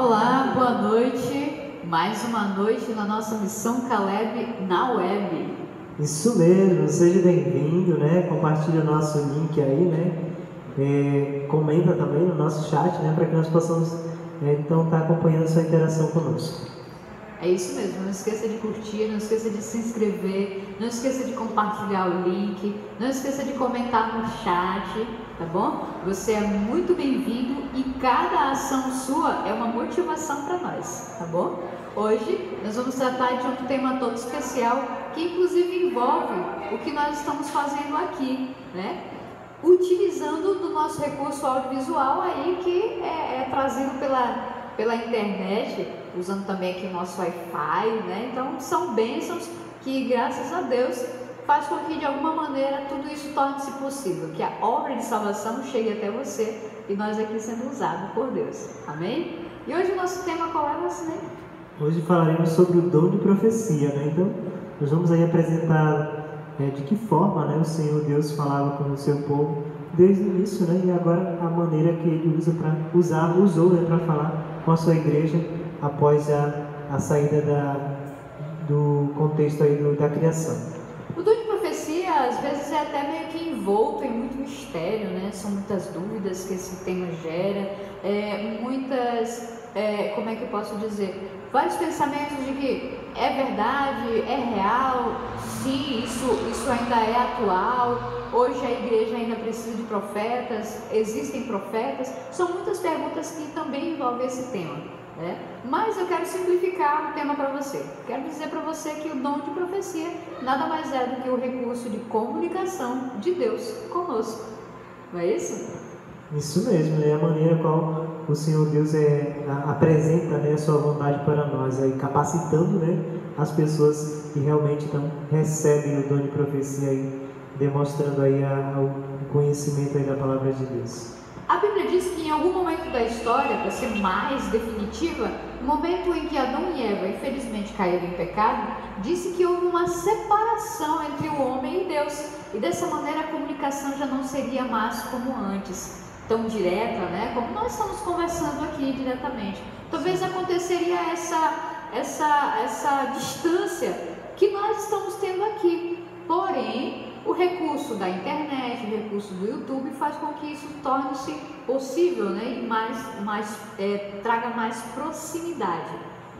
Olá, boa noite. Mais uma noite na nossa Missão Caleb na web. Isso mesmo, seja bem-vindo, né? Compartilha o nosso link aí, né? Comenta também no nosso chat, né? Para que nós possamos então estar acompanhando sua interação conosco. É isso mesmo, não esqueça de curtir, não esqueça de se inscrever, não esqueça de compartilhar o link, não esqueça de comentar no chat, tá bom? Você é muito bem-vindo e cada ação sua é uma motivação para nós, tá bom? Hoje nós vamos tratar de um tema todo especial que inclusive envolve o que nós estamos fazendo aqui, né? Utilizando do nosso recurso audiovisual aí que é trazido pela internet, usando também aqui o nosso Wi-Fi, né? Então são bênçãos que, graças a Deus, faz com que de alguma maneira tudo isso torne-se possível, que a obra de salvação chegue até você e nós aqui sendo usados por Deus. Amém? E hoje o nosso tema qual é, você? Hoje falaremos sobre o dom de profecia, né? Então nós vamos aí apresentar de que forma, né, o Senhor Deus falava com o seu povo desde o início, né? E agora a maneira que Ele usou, né, para falar com a sua igreja após a saída do contexto aí da criação. O dom de profecia às vezes é até meio que envolto em muito mistério, né? São muitas dúvidas que esse tema gera, como é que eu posso dizer? Vários pensamentos de que é verdade, é real, sim, isso ainda é atual, hoje a igreja ainda precisa de profetas, existem profetas, são muitas perguntas que também envolvem esse tema, né? Mas eu quero simplificar o tema para você, quero dizer para você que o dom de profecia nada mais é do que o recurso de comunicação de Deus conosco, não é isso? Isso mesmo, é a maneira qual o Senhor Deus apresenta, né, a sua vontade para nós, aí, capacitando, né, as pessoas que realmente então, recebem o dom de profecia, aí, demonstrando aí o conhecimento aí da palavra de Deus. A Bíblia diz que em algum momento da história, para ser mais definitiva, no momento em que Adão e Eva infelizmente caíram em pecado, disse que houve uma separação entre o homem e Deus, e dessa maneira a comunicação já não seria mais como antes, tão direta, né? Como nós estamos conversando aqui diretamente. Talvez aconteceria essa distância que nós estamos tendo aqui. Porém, o recurso da internet, o recurso do YouTube faz com que isso torne-se possível, né? E traga mais proximidade.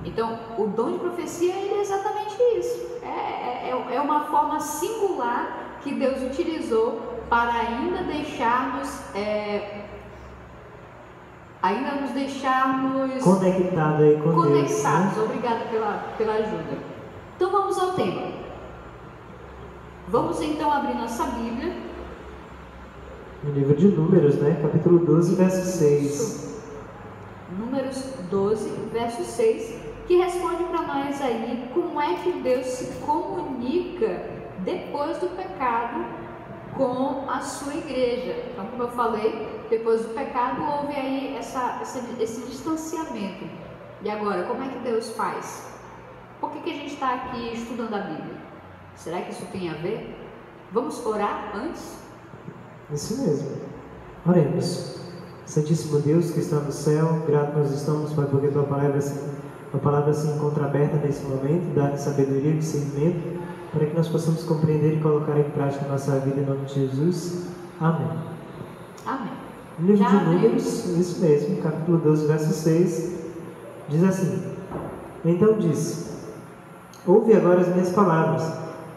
Então, o dom de profecia ele é exatamente isso. É uma forma singular que Deus utilizou para ainda nos deixarmos conectados aí com Deus, né? Obrigada pela ajuda. Então vamos ao tema. Vamos então abrir nossa Bíblia no livro de Números, né? Capítulo 12, verso 6. Números 12, verso 6, que responde para nós aí como é que Deus se comunica depois do pecado com a sua igreja. Então, como eu falei, depois do pecado houve aí esse distanciamento. E agora, como é que Deus faz? Por que a gente está aqui estudando a Bíblia? Será que isso tem a ver? Vamos orar antes? Isso mesmo. Oremos. Santíssimo Deus que está no céu, grato nós estamos, Pai, porque a palavra se encontra aberta nesse momento, dá-nos sabedoria e discernimento, para que nós possamos compreender e colocar em prática a nossa vida em nome de Jesus. Amém. Amém. No livro de Números, isso mesmo, capítulo 12, verso 6, diz assim: Então disse: Ouve agora as minhas palavras,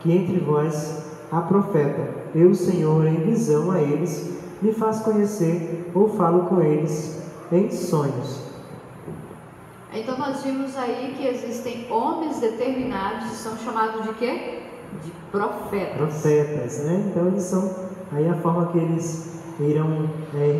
que entre vós há profeta. Eu, Senhor, em visão a eles, me faço conhecer ou falo com eles em sonhos. Então nós vimos aí que existem homens determinados que são chamados de quê? De profetas. Profetas, né? Então eles são aí a forma que eles irão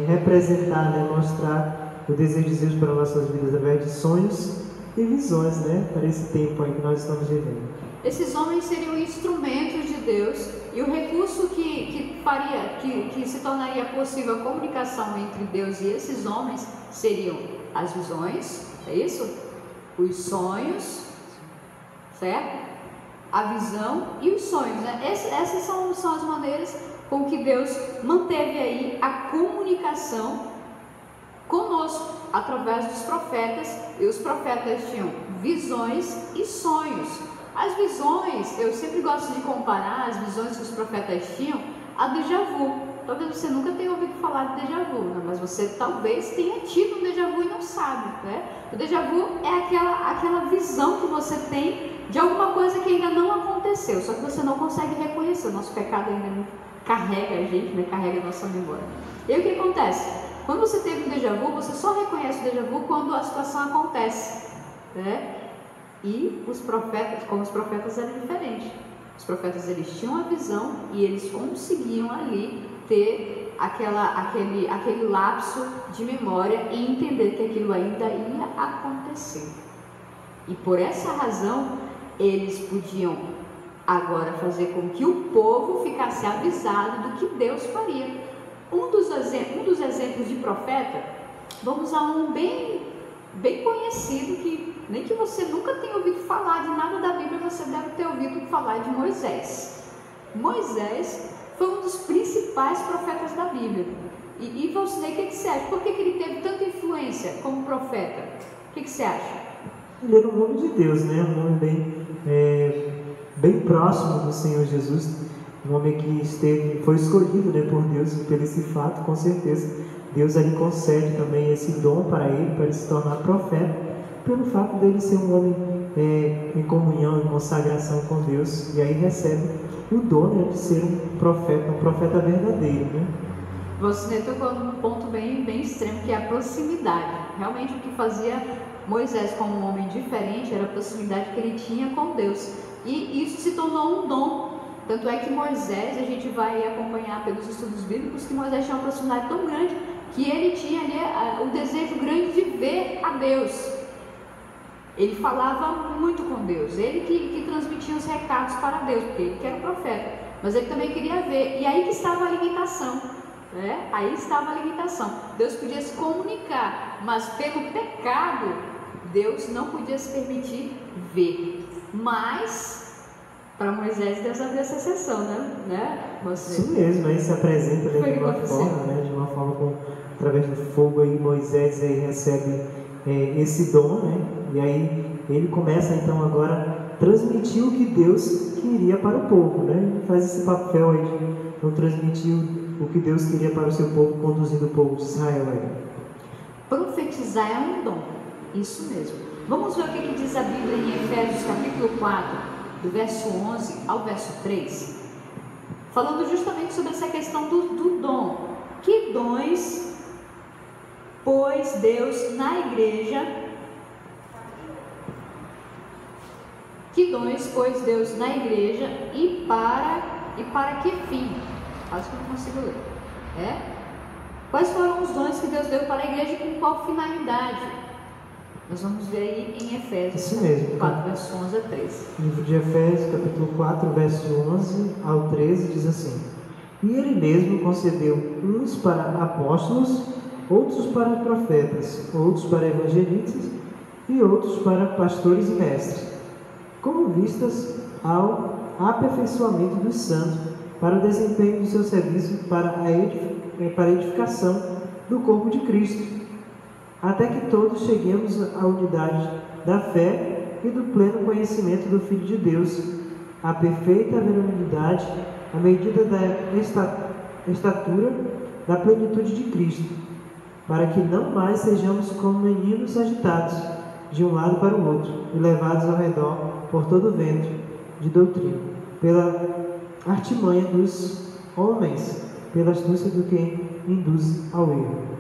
representar, demonstrar o desejo de Deus para nossas vidas através de sonhos e visões, né? Para esse tempo aí que nós estamos vivendo. Esses homens seriam instrumentos de Deus e o recurso que se tornaria possível a comunicação entre Deus e esses homens seriam as visões, é isso? Os sonhos, certo? A visão e os sonhos, né? Essas são as maneiras com que Deus manteve aí a comunicação conosco através dos profetas, e os profetas tinham visões e sonhos. As visões, eu sempre gosto de comparar as visões que os profetas tinham a déjà vu. Talvez você nunca tenha ouvido falar de déjà vu, né? Mas você talvez tenha tido um déjà vu e não sabe, né? O déjà vu é aquela visão que você tem de alguma coisa que ainda não aconteceu, só que você não consegue reconhecer. O nosso pecado ainda carrega a gente, né? Carrega a nossa memória. E aí o que acontece? Quando você teve um déjà vu, você só reconhece o déjà vu quando a situação acontece, né? E os profetas, como os profetas, era diferente. Os profetas, eles tinham a visão e eles conseguiam ali ter aquele lapso de memória e entender que aquilo ainda ia acontecer. E por essa razão, eles podiam agora fazer com que o povo ficasse avisado do que Deus faria. Um dos exemplos de profeta, vamos a um bem conhecido, que nem que você nunca tenha ouvido falar de nada da Bíblia, você deve ter ouvido falar de Moisés. Moisés foi um dos principais profetas da Bíblia. E você, o que você acha? Por que ele teve tanta influência como profeta? O que você acha? Ele era um homem de Deus, né? Um homem bem próximo do Senhor Jesus, um homem que foi escolhido, né, por Deus, e por esse fato, com certeza, Deus ali concede também esse dom para ele se tornar profeta, pelo fato dele ser um homem em comunhão, em consagração com Deus, e aí recebe o dom, né, de ser um profeta verdadeiro, né? Você tocou num ponto bem extremo, que é a proximidade. Realmente o que fazia Moisés como um homem diferente era a proximidade que ele tinha com Deus. E isso se tornou um dom. Tanto é que Moisés, a gente vai acompanhar pelos estudos bíblicos, que Moisés tinha uma proximidade tão grande que ele tinha ali o desejo grande de ver a Deus. Ele falava muito com Deus, ele que transmitia os recados para Deus, porque ele que era o profeta, mas ele também queria ver. E aí que estava a limitação, né? Aí estava a limitação. Deus podia se comunicar, mas pelo pecado, Deus não podia se permitir ver. Mas para Moisés, Deus abriu essa exceção, né? Isso mesmo, aí se apresenta de uma forma, né? De uma forma através do fogo, aí Moisés aí recebe esse dom, né? E aí ele começa então agora a transmitir o que Deus queria para o povo, né? Ele faz esse papel aí de então, transmitir o que Deus queria para o seu povo, conduzindo o povo de Israel aí. Profetizar é um dom, isso mesmo. Vamos ver o que diz a Bíblia em Efésios capítulo 4, do verso 11 ao verso 3, falando justamente sobre essa questão do dom. Que dons, pois Deus na igreja, e para que fim? Quase que eu não consigo ler. Quais foram os dons que Deus deu para a igreja e com qual finalidade? Nós vamos ver aí em Efésios 4, verso 11 a 13. Livro de Efésios, capítulo 4, verso 11 ao 13, diz assim: E ele mesmo concedeu uns para apóstolos, outros para profetas, outros para evangelistas e outros para pastores e mestres, como vistas ao aperfeiçoamento dos santos, para o desempenho do seu serviço, para a edificação do corpo de Cristo, até que todos cheguemos à unidade da fé e do pleno conhecimento do Filho de Deus, à perfeita varonilidade, à medida da estatura da plenitude de Cristo, para que não mais sejamos como meninos agitados de um lado para o outro e levados ao redor por todo o vento de doutrina, pela artimanha dos homens, pela astúcia do que induz ao erro.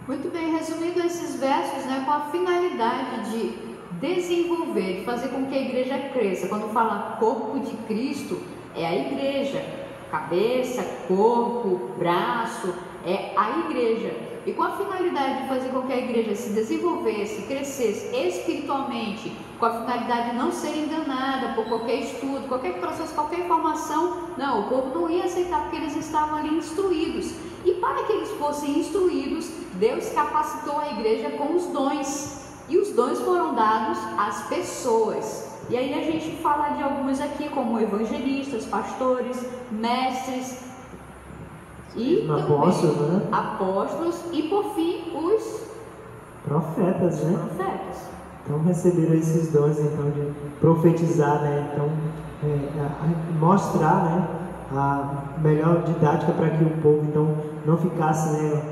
Muito bem, resumindo esses versos, né, com a finalidade de desenvolver, de fazer com que a igreja cresça. Quando fala corpo de Cristo, é a igreja. Cabeça, corpo, braço, é a igreja. E com a finalidade de fazer com que a igreja se desenvolvesse, crescesse espiritualmente, com a finalidade de não ser enganada por qualquer estudo, qualquer processo, qualquer informação, não, o povo não ia aceitar, porque eles estavam ali instruídos. E para que eles fossem instruídos, Deus capacitou a igreja com os dons. E os dons foram dados às pessoas. E aí a gente fala de alguns aqui, como evangelistas, pastores, mestres e apóstolos, né? Apóstolos, e por fim os Profetas, né? Profetas. Então receberam esses dons então de profetizar, né? Então mostrar, né, a melhor didática para que o povo então não ficasse, né,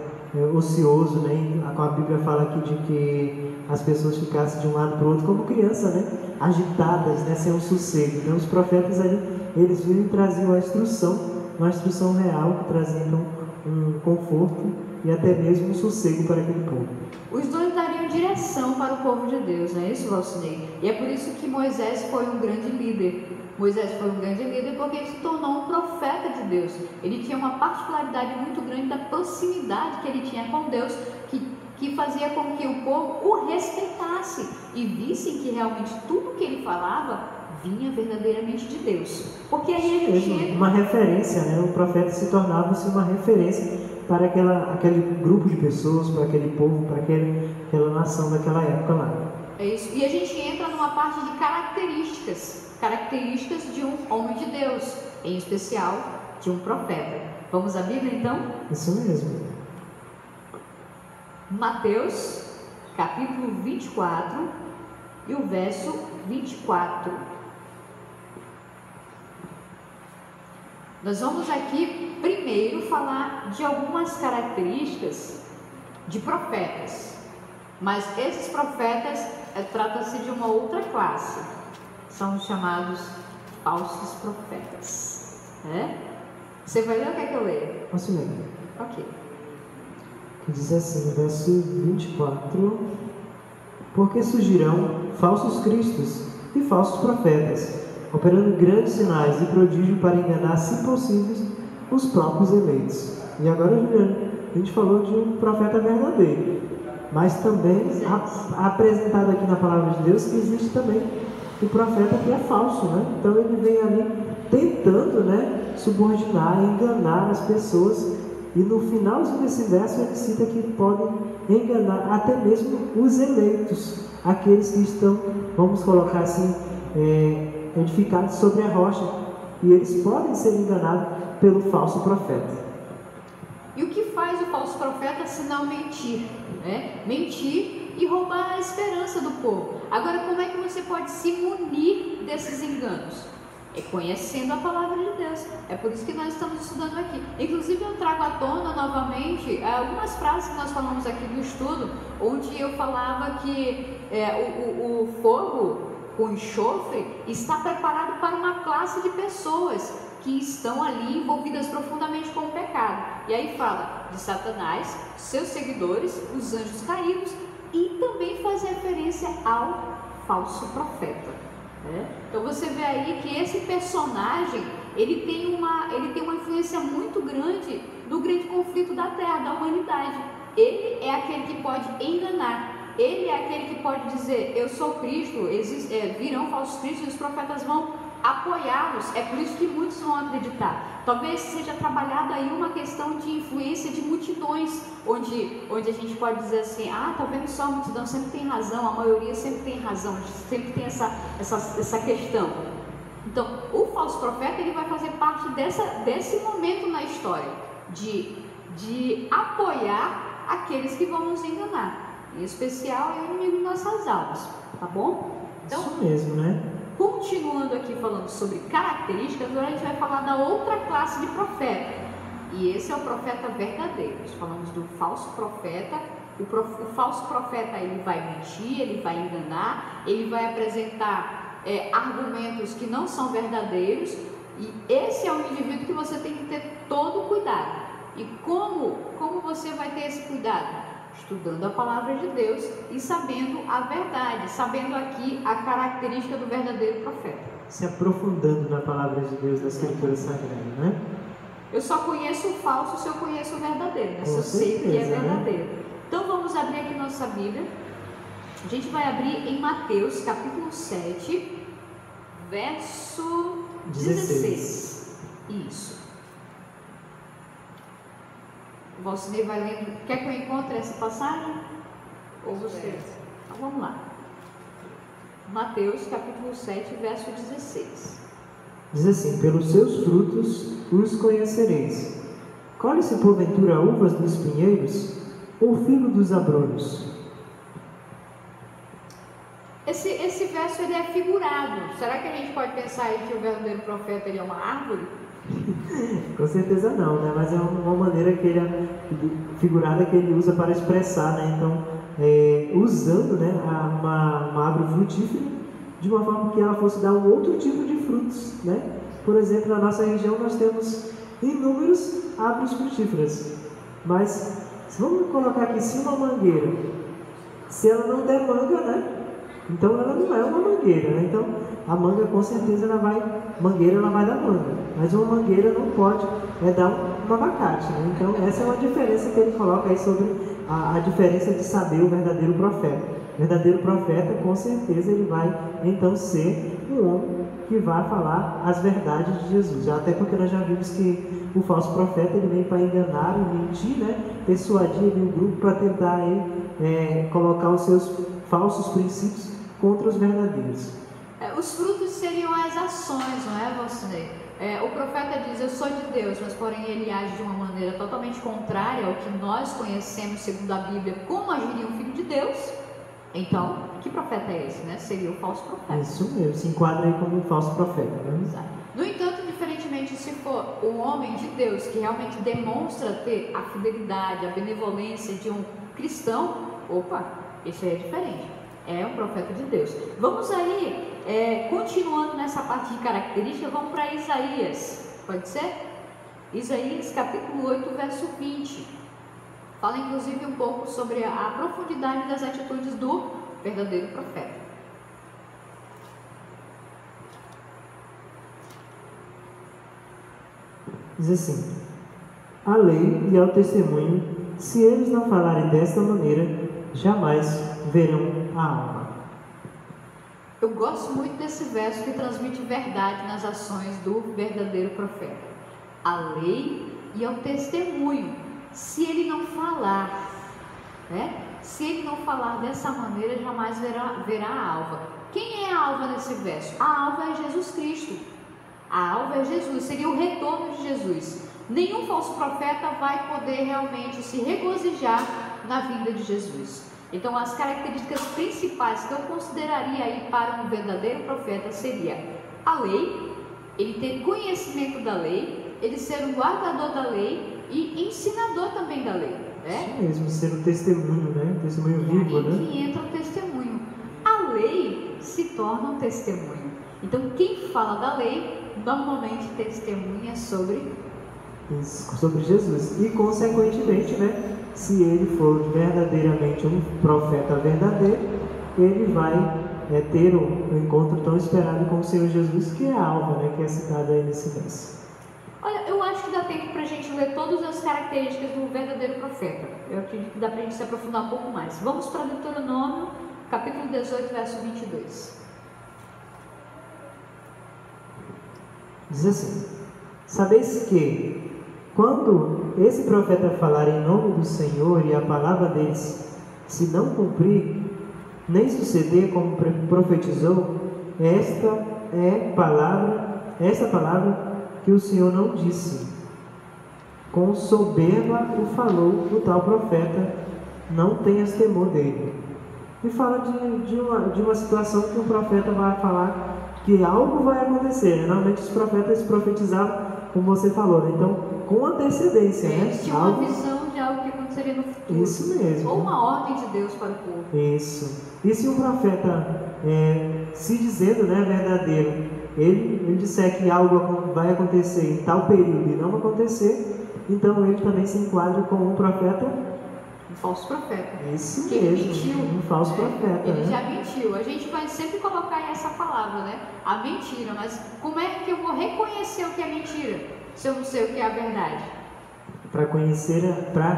ocioso, né? A Bíblia fala aqui de que as pessoas ficassem de um lado para o outro como criança, né? Agitadas, né? Sem um sossego. Então os profetas ali, eles vinham e traziam uma instrução real, que trazia então um conforto e até mesmo um sossego para aquele povo. Os dons dariam direção para o povo de Deus, não é isso, Valcinei? E é por isso que Moisés foi um grande líder. Moisés foi um grande líder porque ele se tornou um profeta de Deus. Ele tinha uma particularidade muito grande da proximidade que ele tinha com Deus, que fazia com que o povo o respeitasse e vissem que realmente tudo que ele falava vinha verdadeiramente de Deus. Porque aí a gente... Uma referência, né? O profeta se tornava-se uma referência para aquele grupo de pessoas, para aquele povo, para aquela nação daquela época lá. É isso. E a gente entra numa parte de características de um homem de Deus, em especial de um profeta. Vamos à Bíblia então? Isso mesmo. Mateus, capítulo 24 e o verso 24. Nós vamos aqui primeiro falar de algumas características de profetas, mas esses profetas trata-se de uma outra classe, são os chamados falsos profetas. Você vai ler o que é que eu leio? Posso ler? Ok. Que diz assim, no verso 24: porque surgirão falsos cristos e falsos profetas, operando grandes sinais e prodígios para enganar, se possíveis, os próprios eleitos. E agora, Juliana, a gente falou de um profeta verdadeiro, mas também apresentado aqui na palavra de Deus que existe também o profeta que é falso, né? Então ele vem ali tentando, né, subordinar, enganar as pessoas, e no finalzinho desse verso ele cita que podem enganar até mesmo os eleitos, aqueles que estão, vamos colocar assim, edificados sobre a rocha, e eles podem ser enganados pelo falso profeta. E o que faz o falso profeta senão mentir? Mentir e roubar a esperança do povo. Agora, como é que você pode se munir desses enganos? É conhecendo a palavra de Deus. É por isso que nós estamos estudando aqui. Inclusive eu trago à tona novamente algumas frases que nós falamos aqui no estudo, onde eu falava que o fogo com enxofre está preparado para uma classe de pessoas que estão ali envolvidas profundamente com o pecado. E aí fala de Satanás, seus seguidores, os anjos caídos, e também faz referência ao falso profeta. Então você vê aí que esse personagem ele tem uma influência muito grande no grande conflito da terra, da humanidade. Ele é aquele que pode enganar, ele é aquele que pode dizer: eu sou Cristo, virão falsos cristos e os profetas vão apoiá-los. É por isso que muitos vão acreditar. Talvez seja trabalhada aí uma questão de influência de multidões, onde a gente pode dizer assim: tá vendo só, a multidão sempre tem razão, a maioria sempre tem razão, sempre tem essa questão. Então, o falso profeta ele vai fazer parte desse momento na história, de apoiar aqueles que vão nos enganar. Em especial, é o inimigo de nossas almas, tá bom? Então, isso mesmo, né? Continuando aqui falando sobre características, agora a gente vai falar da outra classe de profeta. E esse é o profeta verdadeiro. Nós falamos do falso profeta. O falso profeta ele vai mentir, ele vai enganar, ele vai apresentar argumentos que não são verdadeiros. E esse é um indivíduo que você tem que ter todo o cuidado. E como você vai ter esse cuidado? Estudando a palavra de Deus e sabendo a verdade, sabendo aqui a característica do verdadeiro profeta. Se aprofundando na palavra de Deus, da Escritura Sagrada, né? Eu só conheço o falso se eu conheço o verdadeiro, né? Se eu sei que é verdadeiro. Né? Então vamos abrir aqui nossa Bíblia. A gente vai abrir em Mateus, capítulo 7, verso 16. Isso. O Valcinei vai lendo. Quer que eu encontre essa passagem? Ou você? Então vamos lá. Mateus capítulo 7, verso 16. Diz assim: pelos seus frutos os conhecereis. Colhe-se porventura uvas dos pinheiros, ou figo dos abrolhos? Esse verso ele é figurado. Será que a gente pode pensar aí que o verdadeiro profeta ele é uma árvore? Com certeza não, né? Mas é uma maneira que ele figurada que ele usa para expressar, né? Então, usando, né, uma árvore frutífera de uma forma que ela fosse dar um outro tipo de frutos, né? Por exemplo, na nossa região nós temos inúmeras árvores frutíferas, mas vamos colocar aqui se uma mangueira, se ela não der manga, né? Então ela não é uma mangueira, né? Então a manga com certeza ela vai dar manga, mas uma mangueira não pode dar um abacate, né? Então essa é uma diferença que ele coloca aí sobre a diferença de saber o verdadeiro profeta. O verdadeiro profeta, com certeza, ele vai então ser um homem que vai falar as verdades de Jesus. Até porque nós já vimos que o falso profeta ele vem para enganar e mentir, né? Persuadir o grupo para tentar aí, colocar os seus falsos princípios contra os verdadeiros. Os frutos seriam as ações, não é, você? O profeta diz, eu sou de Deus, mas porém ele age de uma maneira totalmente contrária ao que nós conhecemos segundo a Bíblia, como agiria um filho de Deus. Então, que profeta é esse, né? Seria o falso profeta. Isso mesmo, se enquadra aí como um falso profeta, né? Exato. No entanto, diferentemente se for um homem de Deus que realmente demonstra ter a fidelidade, a benevolência de um cristão, opa, isso aí é diferente. É um profeta de Deus. Vamos aí, continuando nessa parte de característica, vamos para Isaías, pode ser? Isaías capítulo 8, verso 20. Fala inclusive um pouco sobre a profundidade das atitudes do verdadeiro profeta. Diz assim: a lei e ao testemunho, se eles não falarem desta maneira, jamais verão a alma. Eu gosto muito desse verso que transmite verdade nas ações do verdadeiro profeta. A lei e ao testemunho, se ele não falar, né? Se ele não falar dessa maneira, jamais verá a alva. Quem é a alva nesse verso? A alva é Jesus Cristo. A alva é Jesus, seria o retorno de Jesus. Nenhum falso profeta vai poder realmente se regozijar na vinda de Jesus. Então, as características principais que eu consideraria aí para um verdadeiro profeta seria a lei, ele ter conhecimento da lei, ele ser um guardador da lei e ensinador também da lei, né? Isso mesmo, ser um testemunho, né? Testemunho vivo, né? E que entra o testemunho. A lei se torna um testemunho. Então, quem fala da lei, normalmente testemunha sobre isso, sobre Jesus. E, consequentemente, né? Se ele for verdadeiramente um profeta verdadeiro, ele vai ter um encontro tão esperado com o Senhor Jesus, que é a alva, né? Que é citada aí nesse verso. Olha, eu acho que dá tempo para a gente ler todas as características do verdadeiro profeta. Eu acredito que dá para a gente se aprofundar um pouco mais. Vamos para Deuteronômio, capítulo 18, verso 22. Diz assim: sabeis que, quando esse profeta falar em nome do Senhor e a palavra deles se não cumprir, nem suceder como profetizou, esta palavra que o Senhor não disse. Com soberba o falou o tal profeta, não tenhas temor dele. E fala de uma situação que o profeta vai falar que algo vai acontecer, né? Normalmente os profetas profetizavam, como você falou, né? Então, com antecedência, né? Tinha uma visão de algo que aconteceria no futuro. Isso mesmo. Ou uma ordem de Deus para o povo. Isso. E se um profeta, se dizendo, né, verdadeiro, ele disser que algo vai acontecer em tal período e não acontecer, então ele também se enquadra como um profeta. Um falso profeta. Isso que mesmo. Ele mentiu. Um falso profeta. Ele né? já mentiu. A gente vai sempre colocar aí essa palavra, né? A mentira. Mas como é que eu vou reconhecer o que é mentira, se eu não sei o que é a verdade? Para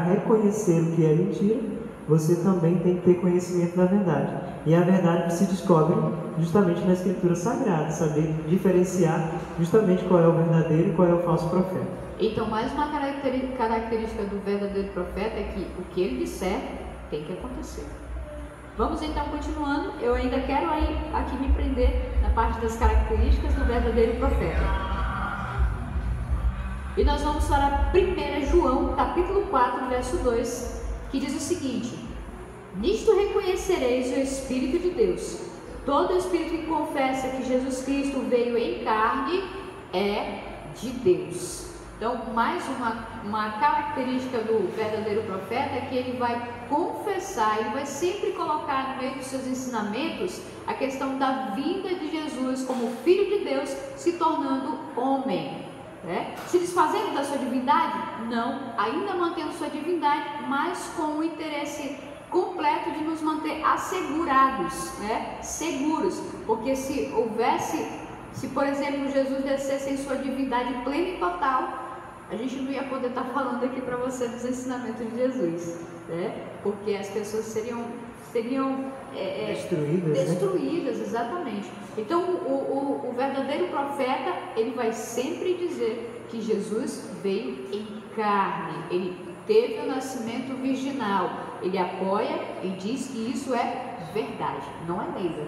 reconhecer o que é mentira, você também tem que ter conhecimento da verdade. E a verdade se descobre justamente na Escritura Sagrada, saber diferenciar justamente qual é o verdadeiro e qual é o falso profeta. Então, mais uma característica do verdadeiro profeta é que o que ele disser tem que acontecer. Vamos então continuando. Eu ainda quero aí aqui me prender na parte das características do verdadeiro profeta. E nós vamos para 1 João, capítulo 4, verso 2, que diz o seguinte: nisto reconhecereis o Espírito de Deus. Todo espírito que confessa que Jesus Cristo veio em carne é de Deus. Então, mais uma característica do verdadeiro profeta é que ele vai confessar, ele vai sempre colocar no meio dos seus ensinamentos a questão da vinda de Jesus como Filho de Deus se tornando homem. Se desfazendo da sua divindade? Não, ainda mantendo sua divindade, mas com o interesse completo de nos manter assegurados, seguros, porque se por exemplo Jesus descesse em sua divindade plena e total, a gente não ia poder estar falando aqui para você dos ensinamentos de Jesus, porque as pessoas seriam destruídas, exatamente. Então o verdadeiro profeta, ele vai sempre dizer que Jesus veio em carne, ele teve o nascimento virginal, ele apoia e diz que isso é verdade, não é lenda.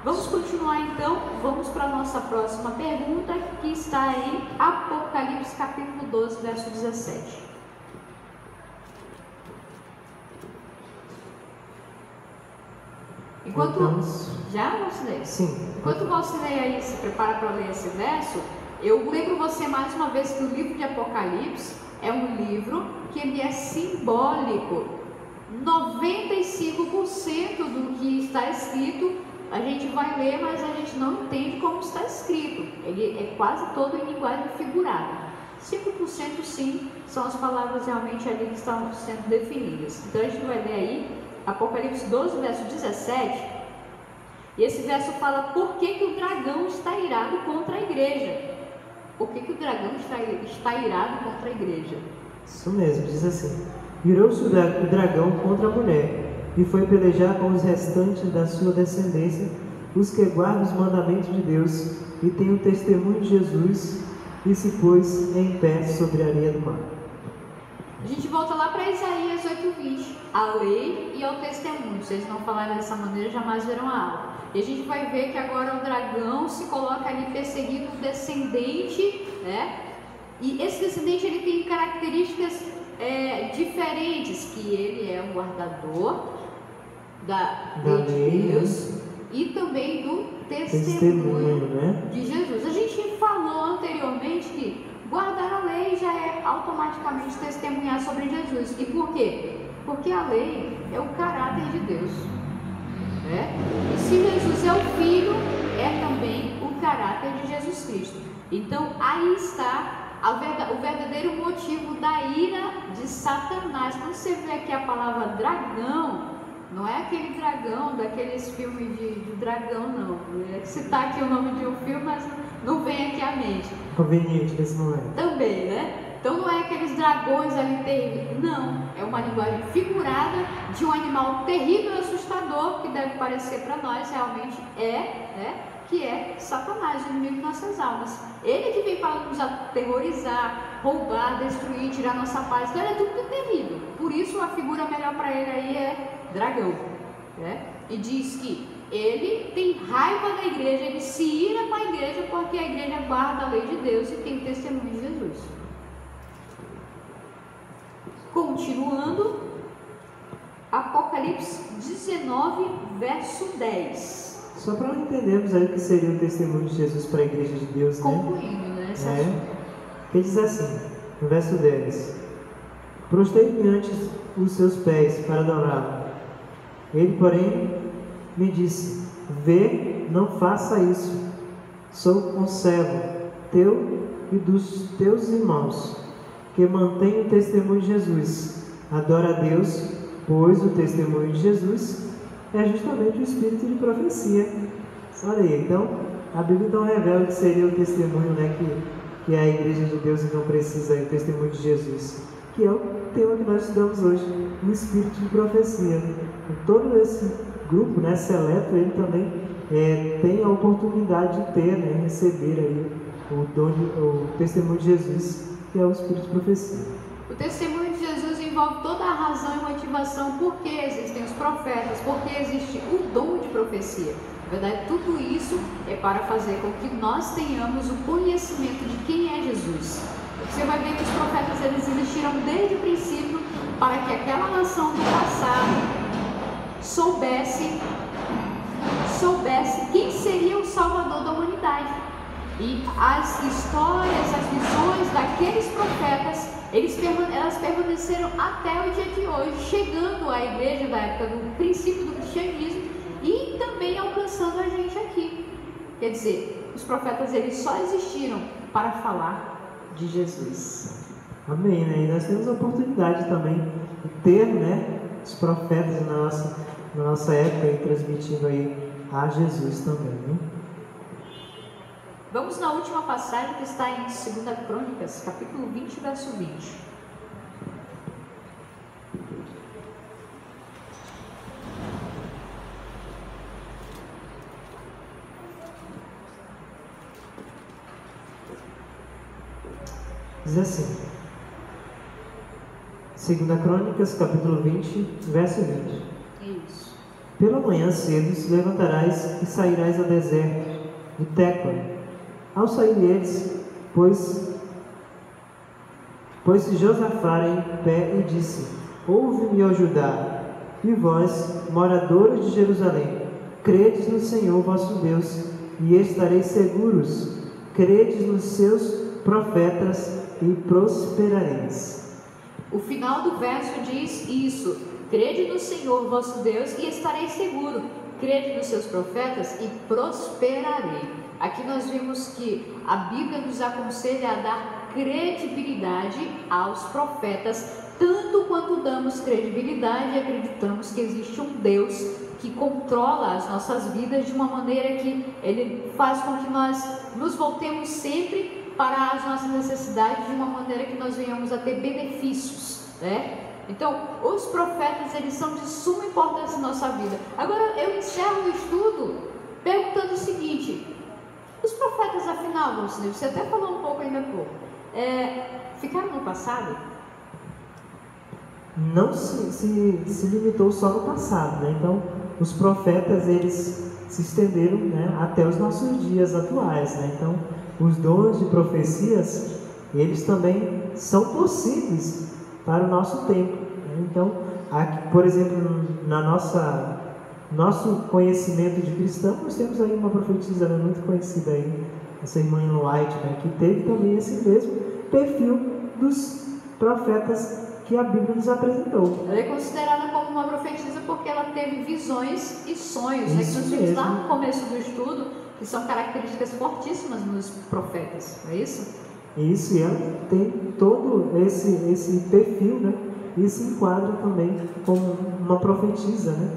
Vamos continuar então, vamos para a nossa próxima pergunta, que está em Apocalipse capítulo 12, verso 17. Enquanto o Valcinei aí se prepara para ler esse verso, eu lembro você mais uma vez que o livro de Apocalipse é um livro que ele é simbólico. 95% do que está escrito a gente vai ler, mas a gente não entende como está escrito. Ele é quase todo em linguagem figurada. 5% sim, são as palavras realmente ali que estão sendo definidas. Então a gente vai ler aí Apocalipse 12, verso 17. E esse verso fala por que o dragão está irado contra a igreja. Por que o dragão está irado contra a igreja? Isso mesmo, diz assim: virou-se o dragão contra a mulher e foi pelejar com os restantes da sua descendência, os que guardam os mandamentos de Deus e têm o testemunho de Jesus, e se pôs em pé sobre a areia do mar. A gente volta lá para Isaías 8:20, a lei e ao testemunho. Se eles não falarem dessa maneira, jamais verão a alma. E a gente vai ver que agora o dragão se coloca ali perseguindo um descendente, e esse descendente ele tem características diferentes, que ele é um guardador da lei de Deus e também do testemunho de Jesus. A gente falou anteriormente que guardar a lei já é automaticamente testemunhar sobre Jesus. E por quê? Porque a lei é o caráter de Deus. E se Jesus é o Filho, é também o caráter de Jesus Cristo. Então aí está o verdadeiro motivo da ira de Satanás. Quando você vê aqui a palavra dragão, não é aquele dragão daqueles filmes de dragão, não. É citar aqui o nome de um filme, mas não vem aqui à mente. Conveniente nesse momento. Também, Então não é aqueles dragões ali terríveis. Não, é uma linguagem figurada de um animal terrível e assustador, que deve parecer para nós, realmente que é Satanás, o inimigo de nossas almas. Ele que vem para nos aterrorizar, roubar, destruir, tirar nossa paz. Então ele é tudo terrível. Por isso a figura melhor para ele aí é dragão. E diz que ele tem raiva da igreja, ele se ira com a igreja porque a igreja guarda a lei de Deus e tem o testemunho de Jesus. Continuando, Apocalipse 19, verso 10. Só para entendermos aí o que seria o testemunho de Jesus para a igreja de Deus, concluindo, que diz assim, no verso 10: prostrei-me ante os seus pés para adorá-lo. Ele, porém, me disse: vê, não faça isso. Sou conservo teu e dos teus irmãos, que mantém o testemunho de Jesus. Adora a Deus, pois o testemunho de Jesus é justamente o espírito de profecia. Olha aí, então a Bíblia então revela que seria o testemunho, que é a igreja de Deus, então precisa o testemunho de Jesus, que é o tema que nós estudamos hoje, o espírito de profecia. Todo esse grupo, seleto, ele também tem a oportunidade de ter, receber aí o testemunho de Jesus, que é o espírito de profecia. O testemunho de Jesus envolve toda a razão e motivação por que existem os profetas, por que existe o dom de profecia. Na verdade, tudo isso é para fazer com que nós tenhamos o conhecimento de quem é Jesus. Você vai ver que os profetas eles existiram desde o princípio para que aquela nação do passado soubesse soubesse quem seria o Salvador da humanidade. E as histórias, as visões daqueles profetas, elas permaneceram até o dia de hoje, chegando à igreja da época do princípio do cristianismo e também alcançando a gente aqui. Quer dizer, os profetas eles só existiram para falar de Jesus. Amém, né? E nós temos a oportunidade também de ter, né, os profetas na nossa época aí, transmitindo aí a Jesus também, né? Vamos na última passagem que está em 2 Crônicas, capítulo 20, verso 20. Diz assim, 2 Crônicas, capítulo 20, verso 20. Isso. Pela manhã cedo se levantarás e sairás ao deserto de Tecoa. Ao sair eles, pôs-se Josafá em pé e disse: Ouve-me, ó Judá, e vós, moradores de Jerusalém, credes no Senhor vosso Deus, e estareis seguros. Credes nos seus profetas e prosperareis. O final do verso diz isso: crede no Senhor vosso Deus e estareis seguro. Crede nos seus profetas e prosperarei. Aqui nós vimos que a Bíblia nos aconselha a dar credibilidade aos profetas, tanto quanto damos credibilidade e acreditamos que existe um Deus que controla as nossas vidas de uma maneira que Ele faz com que nós nos voltemos sempre para as nossas necessidades, de uma maneira que nós venhamos a ter benefícios, né? Então, os profetas, eles são de suma importância na nossa vida. Agora, eu encerro o estudo perguntando o seguinte: os profetas, afinal, você até falou um pouco ainda há pouco, ficaram no passado? Não se limitou só no passado, né? Então, os profetas, eles se estenderam, né, até os nossos dias atuais, né? Então, os dons de profecias, eles também são possíveis para o nosso tempo, né? Então, aqui, por exemplo, nosso conhecimento de cristão, nós temos aí uma profetisa, né, muito conhecida aí, essa irmã Ellen White, né, que teve também esse mesmo perfil dos profetas que a Bíblia nos apresentou. Ela é considerada como uma profetisa porque ela teve visões e sonhos, né, que nós vimos lá no começo do estudo, que são características fortíssimas nos profetas, não é isso? Isso, e ela tem todo esse perfil, né, e se enquadra também como uma profetisa, né,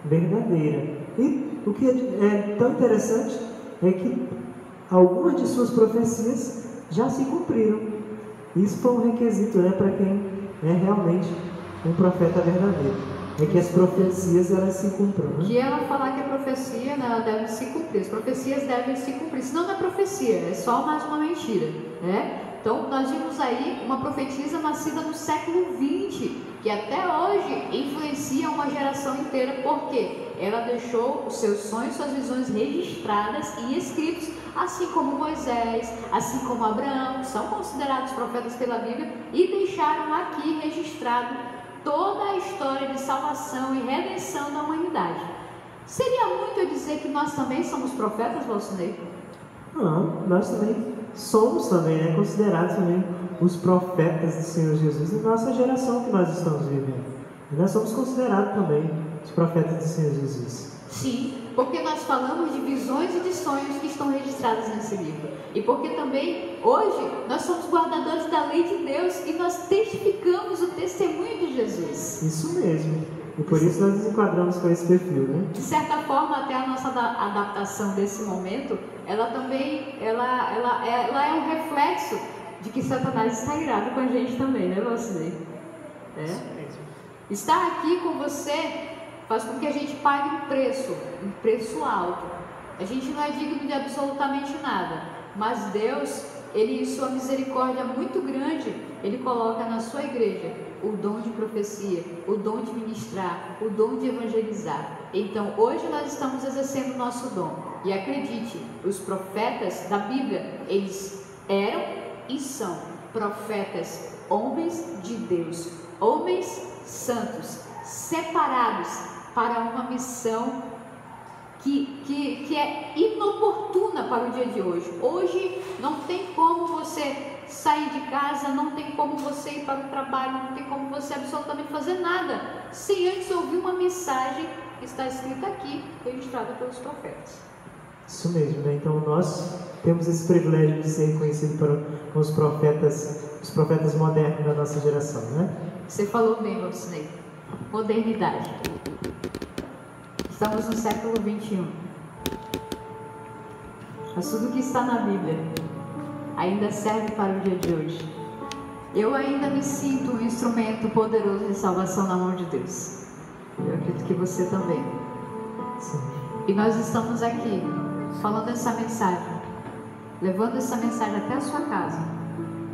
verdadeira. E o que é tão interessante é que algumas de suas profecias já se cumpriram. Isso foi um requisito, né, para quem é realmente um profeta verdadeiro. É que as profecias, elas se cumpram, né? Que ela falar que a profecia, né, ela deve se cumprir. As profecias devem se cumprir. Senão não é profecia, é só mais uma mentira, né? Então, nós vimos aí uma profetisa nascida no século XX, que até hoje influencia uma geração inteira, porque ela deixou os seus sonhos, suas visões registradas e escritos, assim como Moisés, assim como Abraão, que são considerados profetas pela Bíblia, e deixaram aqui registrado toda a história de salvação e redenção da humanidade. Seria muito eu dizer que nós também somos profetas, Valcinei? Não, nós também somos também, né, considerados também os profetas do Senhor Jesus em nossa geração que nós estamos vivendo. E nós somos considerados também os profetas do Senhor Jesus. Sim, porque nós falamos de visões e de sonhos que estão registrados nesse livro. E porque também, hoje, nós somos guardadores da lei de Deus e nós testificamos o testemunho de Jesus. Isso mesmo. E por isso nós nos enquadramos com esse perfil, né? De certa forma, até a nossa adaptação desse momento, ela também, ela é um reflexo de que Satanás está irado com a gente também, né, Valcinei? Estar aqui com você faz com que a gente pague um preço alto. A gente não é digno de absolutamente nada, mas Deus, Ele, em sua misericórdia muito grande, Ele coloca na sua igreja o dom de profecia, o dom de ministrar, o dom de evangelizar. Então, hoje nós estamos exercendo o nosso dom. E acredite, os profetas da Bíblia, eles eram e são profetas, homens de Deus, homens santos, separados para uma missão que é inoportuna para o dia de hoje. Hoje não tem como você sair de casa, não tem como você ir para o trabalho, não tem como você absolutamente fazer nada sem antes ouvir uma mensagem que está escrita aqui, registrada pelos profetas. Isso mesmo, né? Então nós temos esse privilégio de ser reconhecido por os profetas modernos da nossa geração, né? Você falou bem, Valcinei. Modernidade. Estamos no século 21. Mas tudo que está na Bíblia ainda serve para o dia de hoje. Eu ainda me sinto um instrumento poderoso de salvação na mão de Deus. Eu acredito que você também. Sim. E nós estamos aqui falando essa mensagem, levando essa mensagem até a sua casa,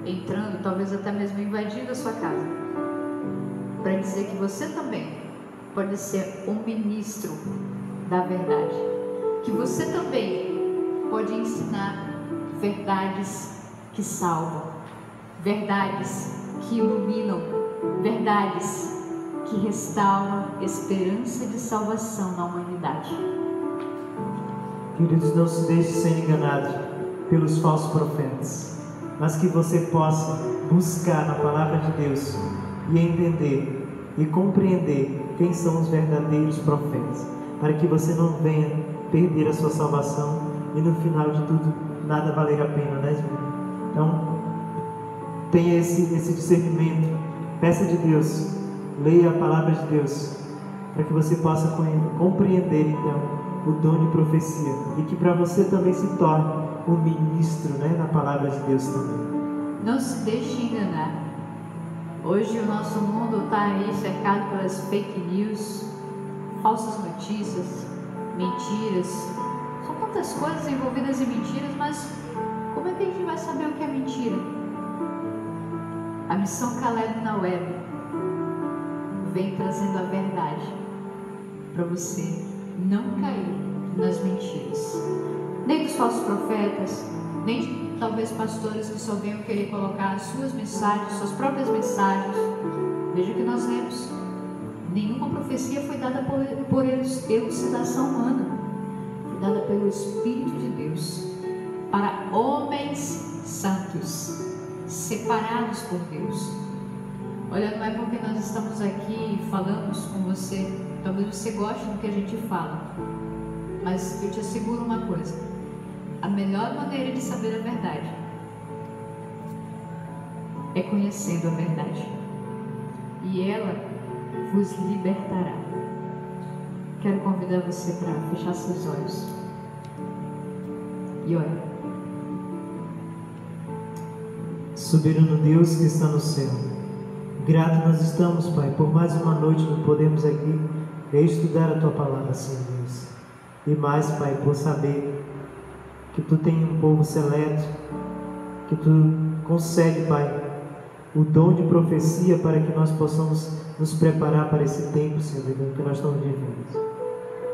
entrando, talvez até mesmo invadindo a sua casa, para dizer que você também pode ser um ministro da verdade, que você também pode ensinar verdades que salvam, verdades que iluminam, verdades que restauram esperança de salvação na humanidade. Queridos, não se deixe ser enganado pelos falsos profetas, mas que você possa buscar na palavra de Deus e entender e compreender quem são os verdadeiros profetas, para que você não venha perder a sua salvação e no final de tudo nada valer a pena, né, irmão? Então, tenha esse discernimento, peça de Deus, leia a palavra de Deus, para que você possa compreender então o dom de profecia e que para você também se torne um ministro, né, na palavra de Deus também. Não se deixe enganar. Hoje o nosso mundo está aí cercado pelas fake news, falsas notícias, mentiras. São tantas coisas envolvidas em mentiras, mas como é que a gente vai saber o que é mentira? A missão Caleb na web vem trazendo a verdade para você não cair nas mentiras, nem dos falsos profetas, nem de talvez pastores que só venham querer colocar as suas mensagens, suas próprias mensagens. Veja que nós lemos, nenhuma profecia foi dada por elucidação humana, foi dada pelo Espírito de Deus para homens santos, separados por Deus. Olha, não é porque nós estamos aqui e falamos com você, talvez você goste do que a gente fala, mas eu te asseguro uma coisa: a melhor maneira de saber a verdade é conhecendo a verdade, e ela vos libertará. Quero convidar você para fechar seus olhos e orar. Soberano Deus que está no céu, grato nós estamos, Pai, por mais uma noite que podemos aqui estudar a Tua palavra, Senhor Deus. E mais, Pai, por saber que Tu tem um povo seleto, que Tu concede, Pai, o dom de profecia para que nós possamos nos preparar para esse tempo, Senhor Deus, que nós estamos vivendo.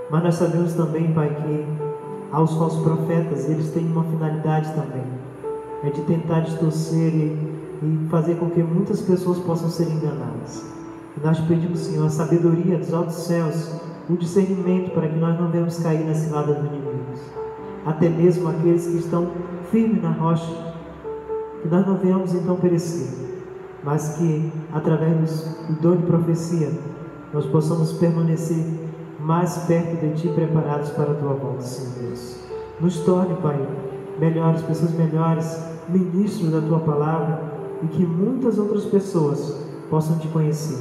Mas nós sabemos também, Pai, que aos falsos profetas, eles têm uma finalidade também, é de tentar distorcer e fazer com que muitas pessoas possam ser enganadas. E nós pedimos, Senhor, a sabedoria dos altos céus, o discernimento para que nós não venhamos cair na cilada do inimigo. Até mesmo aqueles que estão firmes na rocha, que nós não venhamos então perecer, mas que através do dom de profecia nós possamos permanecer mais perto de Ti, preparados para a Tua volta, Senhor Deus. Nos torne, Pai, melhores, pessoas melhores, ministros da Tua palavra, e que muitas outras pessoas possam Te conhecer,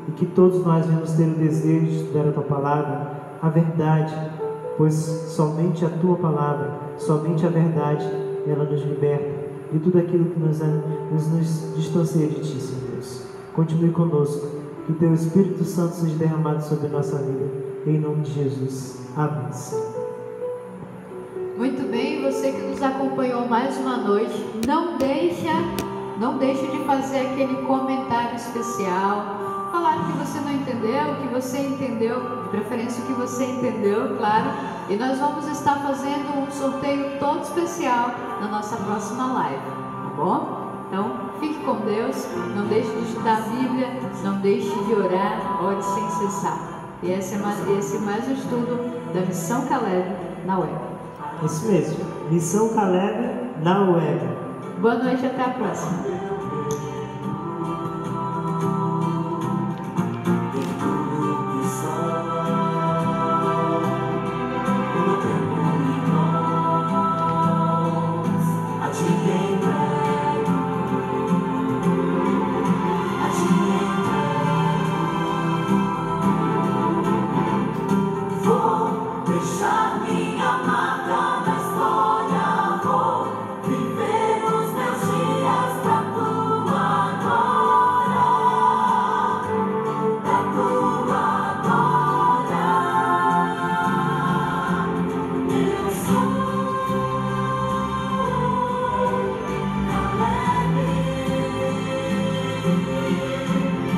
e que todos nós venhamos ter o desejo de estudar a Tua palavra, a verdade, pois somente a Tua palavra, somente a verdade, ela nos liberta de tudo aquilo que nos distancia de Ti, Senhor Deus. Continue conosco, que Teu Espírito Santo seja derramado sobre a nossa vida, em nome de Jesus. Amém, Senhor. Muito bem, você que nos acompanhou mais uma noite, não deixe de fazer aquele comentário especial, falar que você não entendeu, que você entendeu, de preferência o que você entendeu, claro, e nós vamos estar fazendo um sorteio todo especial na nossa próxima live, tá bom? Então, fique com Deus, não deixe de estudar a Bíblia, não deixe de orar, ore sem cessar. E esse é mais um estudo da Missão Caleb na web. Isso mesmo. Missão Caleb na web. Boa noite, até a próxima.